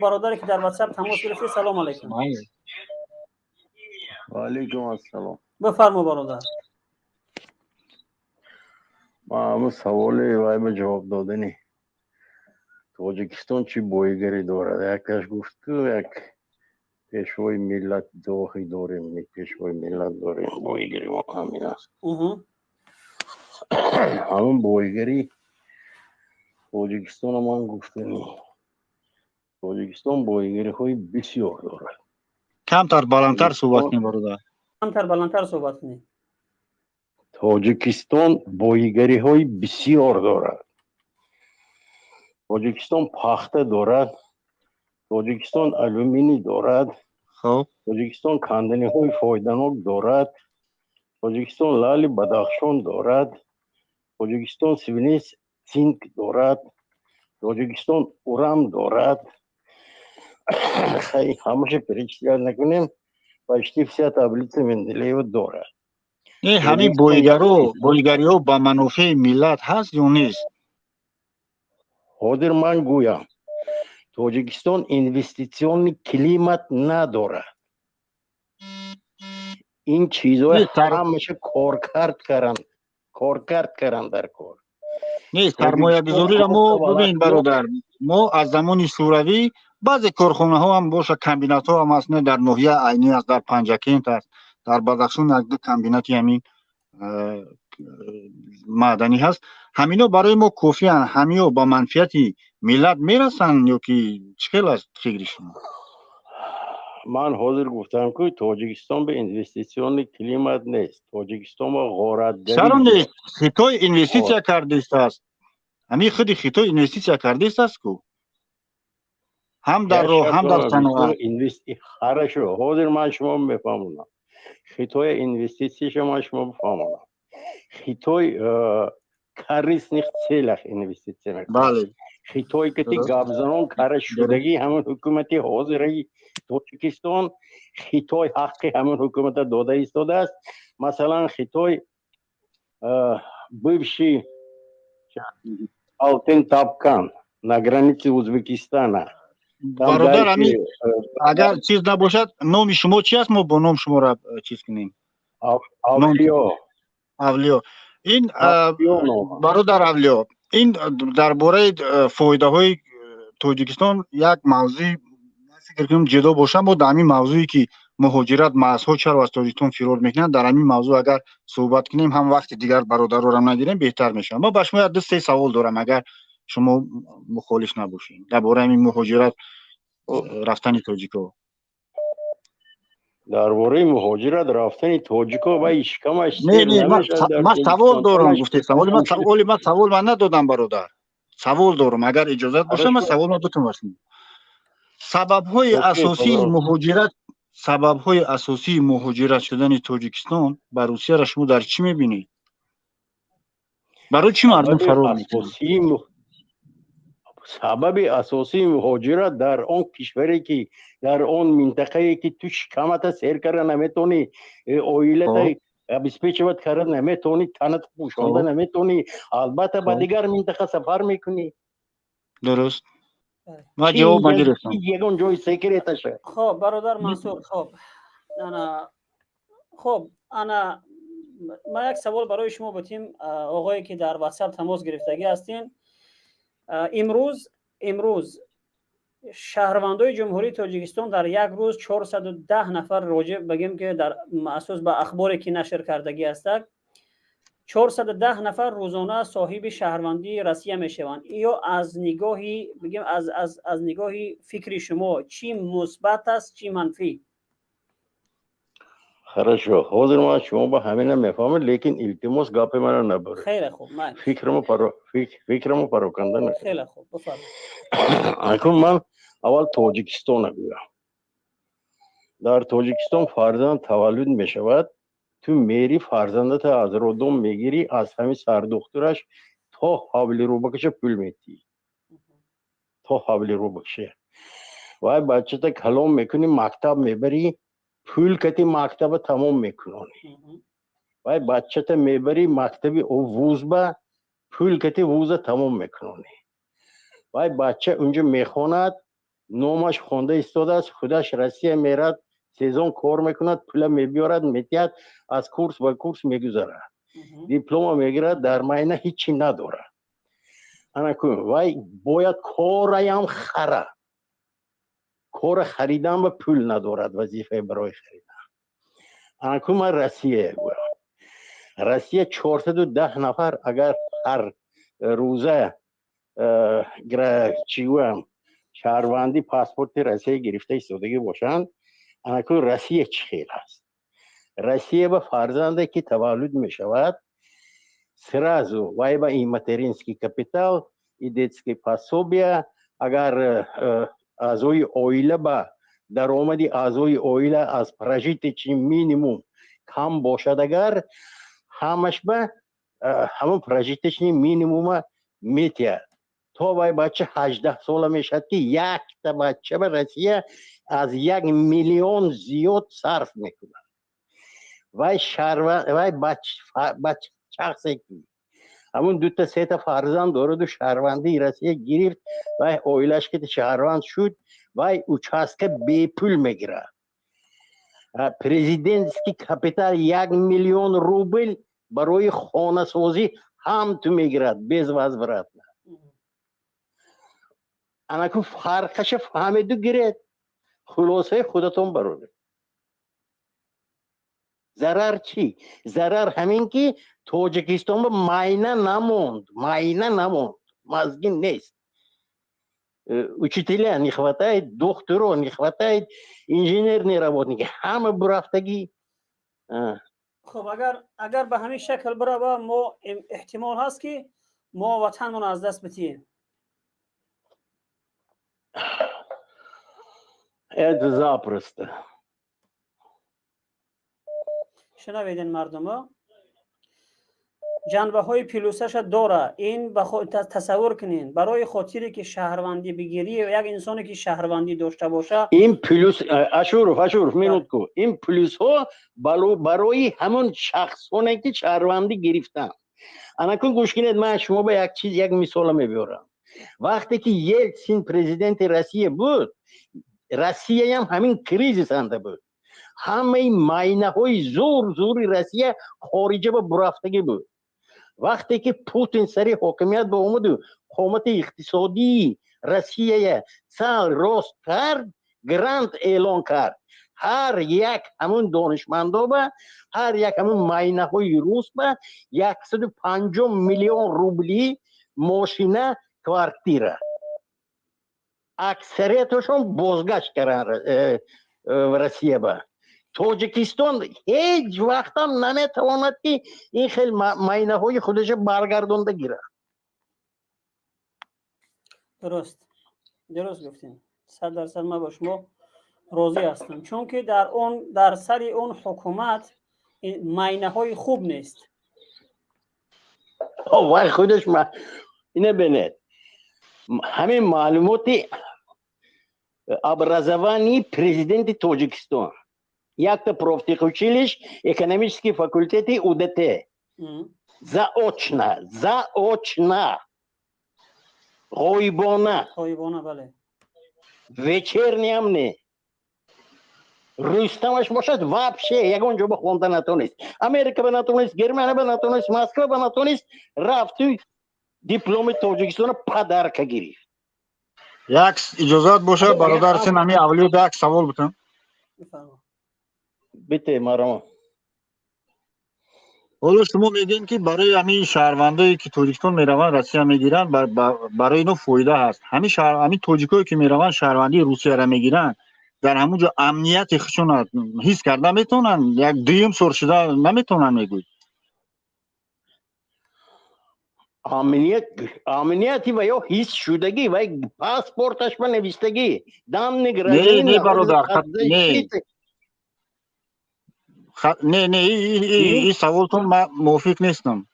برادری که در واتساپ تماس گرفتی. سلام علیکم. و علیکم السلام. بفرما برادر. ما همه سوال وای به جواب دادنی. تاجیکستان چی بایگری دارد؟ یکش گفت که یک پیشوای ملت داخلی داریم، یک پیشوای ملت داریم، بایگری ما همین است. همون بایگری تاجیکستان من گفتنی. تاجیکستان بایگری های بسیار دارد. کمتر بلندتر صحبت کنیم برادر. کمتر بلندتر صحبت کنیم. تاجیکستان بایگری های بسیار دارد. تاجیکستان پخته دارد. تاجیکستان الومینی دارد. خب تاجیکستان کندنی های فایده‌ناک دارد. تاجیکستان لعل بدخشان دارد. تاجیکستان سوینس زینک دارد. تاجیکستان اورم دارد. خیلی همشه پریشتر نکنیم. پشتی فسیه تبلیت مندلیو دارد. این همین بایگری ها با منافع ملت هست یا نیست؟ حاضر من گویم تاجیکستان اینوستیسیون کلیمت ندارد. این چیزهای همشه کار کردن در کار. نیست سرمایه گذاری را ما ببین برادر، ما از زمان شوروی بعضی کارخانه ها هم باشه، کمبینات ها هم هست، نه در ناحیه عینی است، در پنجکینت است، در بدخشان یک دو کمبیناتی همین معدنی هست. همینا برای ما کافی هستند؟ همینا با منفعتی ملت میرسن یا که چخیل است فکر شما؟ من حاضر گفتم که تاجیکستان به اینوستیسیون کلیمت نیست. تاجیکستان با غارتگری. چرا نیست؟ خطای اینوستیسیا کرده است. همین خودی خطای اینوستیسیا کرده است کو. هم در راه هم در صنعت. خرشو حاضر من شما میفهمونم. خطای اینوستیسی شما بفهمونم. خطای کاریس نیست سیلخ اینوستیسی نکنه. بله. خطایی که تی گابزنان کارش شدگی همون حکومتی حاضری تاجیکستان خطای حقی همون حکومت داده ایستاده است. مثلا خطای бывший Алтын Тапкан на границе Узбекистана. برادر همین اگر چیز نباشد نام شما چی است؟ ما با نام شما را چیز کنیم. اولیا. این برادر اولیا، این درباره فایده های تاجیکستان یک موضوع فکر کنم جدا باشه. ما در همین موضوعی که مهاجرت مرزها چرا از تاجیکستان فرار میکنن در همین موضوع اگر صحبت کنیم هم وقت دیگر برادر رو هم نگیریم بهتر میشه. ما به شما دو سه سوال دارم اگر شما مخالف نباشین درباره همین مهاجرت رفتن تاجیکا. درباره مهاجرت رفتن تاجیکا و اشکمش سیر نمیشه. من سوال دارم. گفته سوال من ندادم برادر. سوال دارم اگر اجازت باشه من سوال ما بتونم بکنم. سبب های اساسی مهاجرت شدن تاجیکستان بر روسیه را شما در چی میبینید؟ برای چی مردم فرار میکنند؟ سبب اساسی مهاجرت در آن کشوری که در آن منطقه‌ای که توش کمت سیر کردن نمیتونی، اویلت ابسپیچوت کردن نمیتونی، تنت پوشانده نمیتونی، البته به دیگر منطقه سفر میکنی. درست. ما جواب گرفتم. یگان جای سیکریتشه. خب برادر منصور، انا ما یک سوال برای شما بتیم. آقایی که در واتساپ تماس گرفتگی هستین، امروز شهروندای جمهوری تاجیکستان در یک روز 410 نفر راجع بگیم که در اساس به اخباری که نشر کردگی است 410 نفر روزانه صاحب شهروندی روسیه میشوند. یا از نگاهی بگیم از نگاهی فکری شما چی مثبت است چی منفی؟ خرشو حاضر ما شما با همین میفهمم، لیکن التماس گپ من رو نبره. خیلی خوب. من فکرمو پراکنده نکنم. خیلی خوب بفرمایید. اکنون من اول تاجیکستان میگم. در تاجیکستان فرزند تولد میشود، تو میری فرزندت از رودم میگیری، از همین سردخترش تا حولی رو بکشه پول میتی، تا حولی رو بکشه و بچه تا کلام میکنی، مکتب میبری، پول کتی مکتب تمام میکنانی و بچه تا میبری مکتبی او ووز با پول کتی ووز تمام میکنانی و بچه اونجا میخواند، نامش خونده ایستاده است، خودش روسیه میرد، سیزن کار میکند، پول میبیارد، میتید، از کورس به کورس میگذارد، دیپلم میگیرد، در معینه هیچی نداره. انا کو وای باید کارم خره، کار خریدن به پول ندارد، وظیفه برای خریدن. انا کو من روسیه گویم، روسیه 410 نفر اگر هر روزه چی گویم شهروندی پاسپورت روسیه گرفته ایستادگی باشند، انا کو روسیه چی خیلی است؟ روسیه به فرزنده که تولد می شود сразу вай ба и материнский капитал и детские пособия, اگر اعضای عائله به درآمد اعضای عائله از прожиточный минимум کم باشد، اگر همش به همون прожиточный минимум میتید تا وای بچه 18 ساله میشد که یک تا بچه به روسیه از 1 میلیون زیاد صرف میکنه. وای وای بچه شخصی که همون 2 تا 3 تا فرزند داره و شهروندی روسیه گرفت و عائلش که شهروند شد و участка بی پول میگیره. پرزیدنتسکی کاپیتال 1 میلیون روبل برای خانه سازی هم تو میگیرد без возврата. انا که فرقش فهمیدو گیرد، خلاصه خودتون برونه. ضرر چی؟ ضرر همین که تاجیکستان به معینه نموند، مزگین نیست. учителя не хватает, докторов не хватает, инженерные работники, همه برفتگی. خب اگر به همین شکل بره ما احتمال هست که ما وطنمون از دست بدیم. Это запросто. شنویدین مردم ها؟ جنبه های پیلوسش داره. این تصور کنین برای خاطری که شهروندی بگیری و یک انسانی که شهروندی داشته باشه، این پلوس اشورف مینوت کو، این پلوس ها برای همون شخصانی که شهروندی گرفتن. انا کن گوش کنید، من شما به یک مثال میبرم. وقتی که یلتسین پرزیدنت روسیه بود، روسیه هم همین کریزیس انده بود، همه معینه های زوری روسیه خارجه به برفتگی بود. وقتی که پوتین سری حاکمیت به اومد و قامت اقتصادی روسیه سال رست کرد، گرانت اعلان کرد، هر یک همون دانشمندا به هر یک همون معینه های روس به 150 میلیون روبلی ماشینه کوارتیره، اکثریتشون بازگشت کردن روسیه به. تاجیکستان هیچ وقت هم نمیتواند که این خیلی معینه های خودش برگردونده گیره. درست گفتین. 100% ما با شما راضی هستم، چون که در سر اون حکومت معینه های خوب نیست. وای خودش اینه بینید، همین معلومات образование президента Таджикистана. Як то профтехучилищ, экономический факультет УДТ. Заочно. Гойбона, بله. вечерням не. Рустамаш бошад вообще ягонҷо ба хонда натонист. Америка ба натонист, Германия ба натонист, Москва ба натонист, рафт дипломи Тоҷикистоно падарка гирифт. یک اجازت باشه برادر سین همی اولیو ده یک سوال بتم. بته مرام. حالا شما میگین که برای همین شهروندایی که تاجیکستان میروند روسیه میگیرن برای اینو فایده هست. همین تاجیکایی که میروند شهروندی روسیه را میگیرن در همونجا امنیت خودشون حس کرده میتونن، یک دویم سر شده نمیتونن میگوید. امنیتی و یا حس شدگی و پاسپورتش به نویستگی دام نگرانی نه برادر نه این سوالتون من موافق نیستم.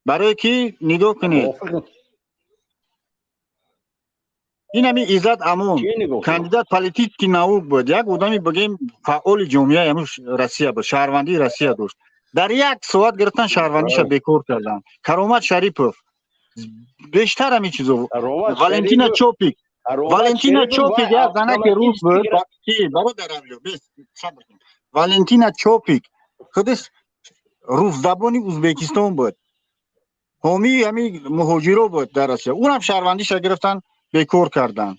برای که نگاه کنید این همی عزت امون کاندیدات پالیتیک که نوک بود، یک آدمی بگیم فعال جامعه همون روسیه بود، شهروندی روسیه داشت، در یک ساعت گرفتن شهروندیش بیکار کردن. کرامت شریپوف بیشتر همین چیزو، والنتینا چوپیک والنتینا چوپیک یک زنه که روس بود کی برادرم بس صبر کن. والنتینا چوپیک خودش روس زبانی ازبکستان بود، همی مهاجرو بود در آسیا، اونم شهروندیش گرفتن بیکار کردن.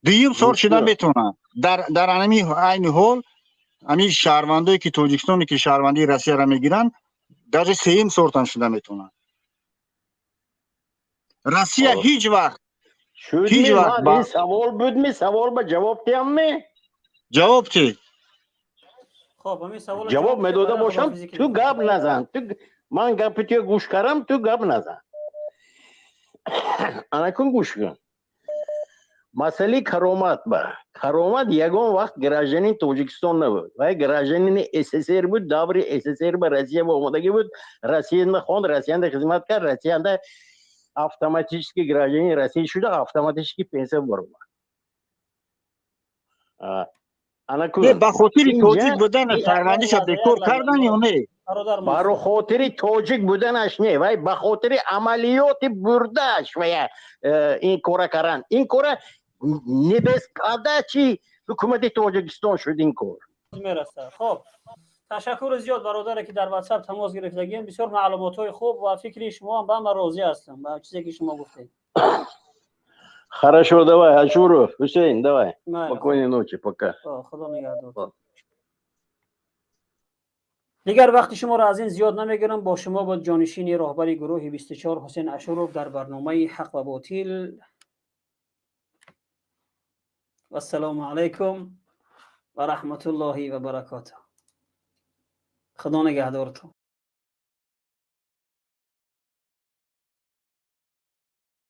دیم سال شدن میتونن در انمی عین حال امی شهروندایی که تاجیکستانی که شهروندی روسیه را میگیرن در سیم سورتن شده میتونن. روسیه هیچ وقت این سوال بود می سوال با جواب تیم می جواب چی؟ خب همین سوال جواب میداده باشم تو گپ نزن، من گپ تو گوش کردم تو گپ نزن. انا کن گوش کن. مسئله کرامت یگان وقت گراجنین تاجیکستان نبود و گراجنین SSR بود، داوری SSR به روسیه با آمدگی بود. روسیه نخواند، روسیه خدمت کرد، روسیه автоматически гражданин России شده، автоматически پنسه برود. به خاطر تاجیک بودن شهروندیش بیکار کردن یا نه؟ برای خاطر تاجیک بودنش نه، ولی به خاطر عملیات بردهش و این کار کردن. این کار نبسکاده چی حکومت تاجیکستان شد این کار. خب تشکر زیاد برادر که در واتساپ تماس گرفتگی، بسیار معلومات‌های خوب و فکری شما هم به من راضی هستم با چیزی که شما گفتید. Хорошо, давай, Ашуров, Hussein, давай. Спокойной ночи, пока. خدا نگهدار. دیگر وقت شما را از این زیاد نمیگیرم. با شما با جانشین راهبر گروه 24 حسین اشورف در برنامه حق و باطل. و السلام علیکم و رحمت الله و برکاته. خدا نگهدارتون.